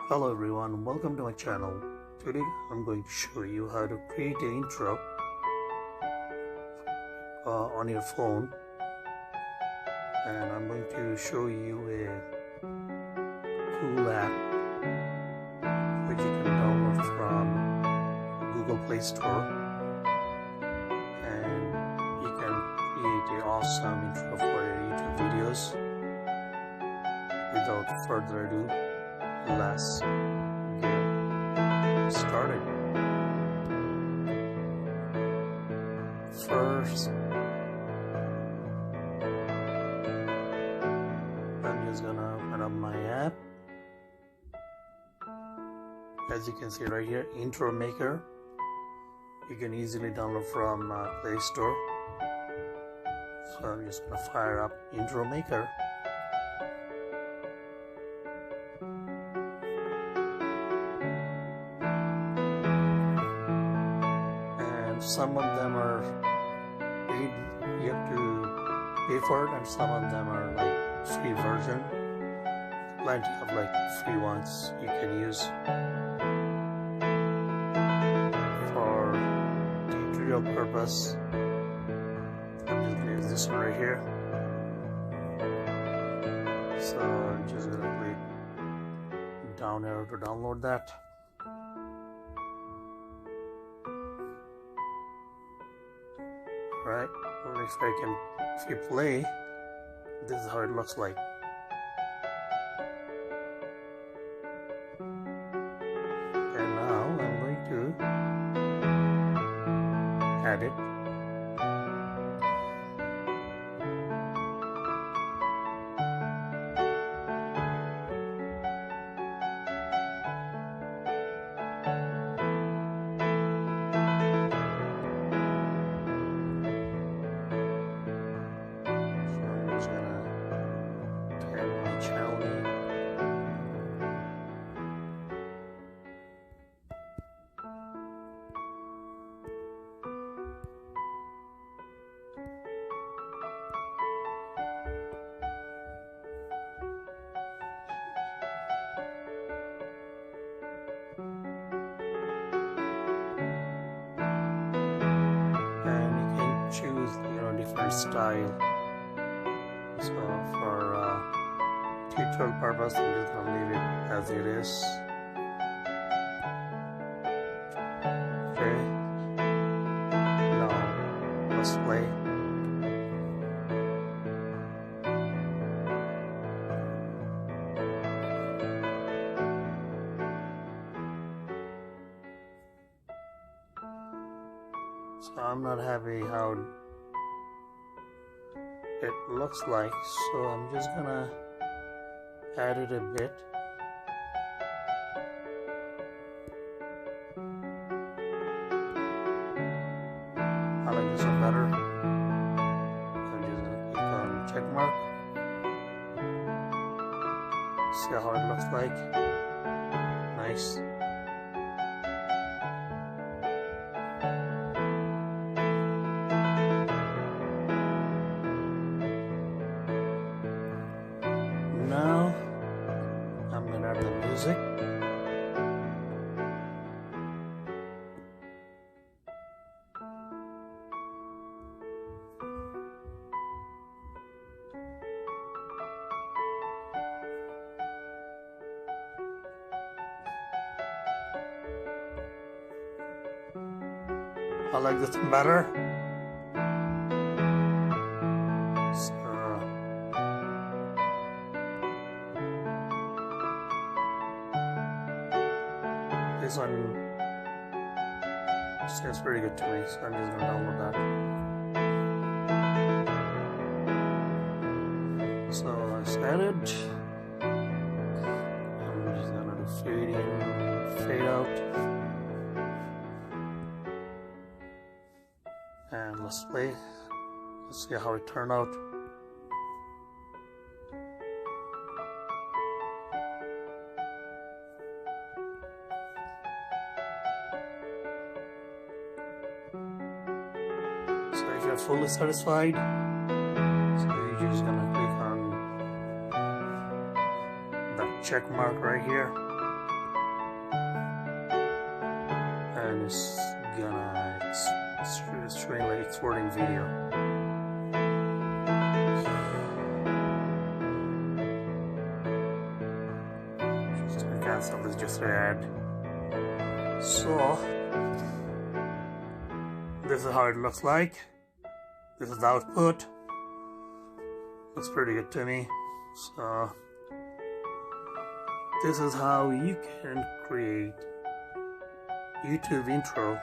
Hello everyone, welcome to my channel. Today I'm going to show you how to create an intro on your phone, and I'm going to show you a cool app which you can download from Google Play Store, and you can create an awesome intro for your YouTube videos. Without further ado, let's get started. First, I'm just gonna open up my app. As you can see right here, Intro Maker. You can easily download from Play Store. So I'm just gonna fire up Intro Maker. Some of them are paid, you have to pay for it, and some of them are like free version. Plenty of like free ones you can use for tutorial purpose. I'm just gonna use this one right here. So I'm just gonna click down arrow to download that. Right, if you play, this is how it looks like. And now I'm going to add it. Choose different style. So for tutorial purpose, I'm just gonna leave it as it is. Okay. Now let's play. So I'm not happy how it looks like, so I'm just gonna add it a bit. I like this one better. I'm just gonna click on check mark. See how it looks like. Nice. Now I'm gonna add the music. I like this one better. This one sounds pretty good to me, so I'm just gonna download that. So I started. I'm just gonna do fade in, fade out, and let's play. Let's see how it turned out. So if you're fully satisfied, so you're just gonna click on the check mark right here. is gonna showing like exporting video. Just gonna cancel this, just to add. So this is how it looks like. This is the output. Looks pretty good to me. So this is how you can create YouTube intro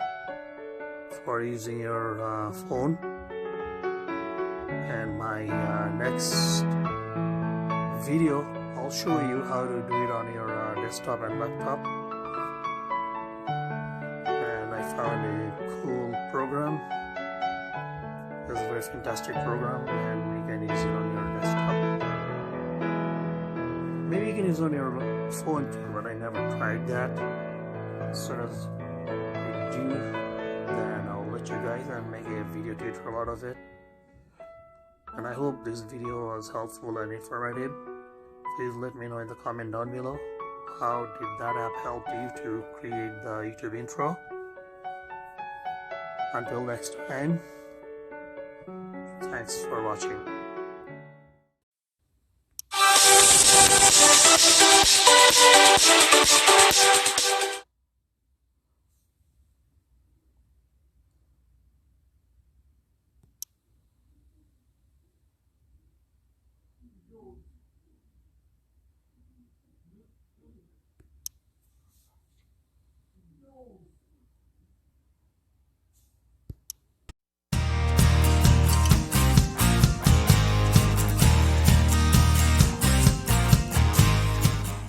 for using your phone. And my next video, I'll show you how to do it on your desktop and laptop. And I found a cool program. This is a very fantastic program, and you can use it on your desktop. Maybe you can use it on your phone too, but I never tried that. As soon as I do, then I'll let you guys and make a video tutorial out of it. And I hope this video was helpful and informative. Please let me know in the comment down below, how did that app help you to create the YouTube intro. Until next time, thanks for watching.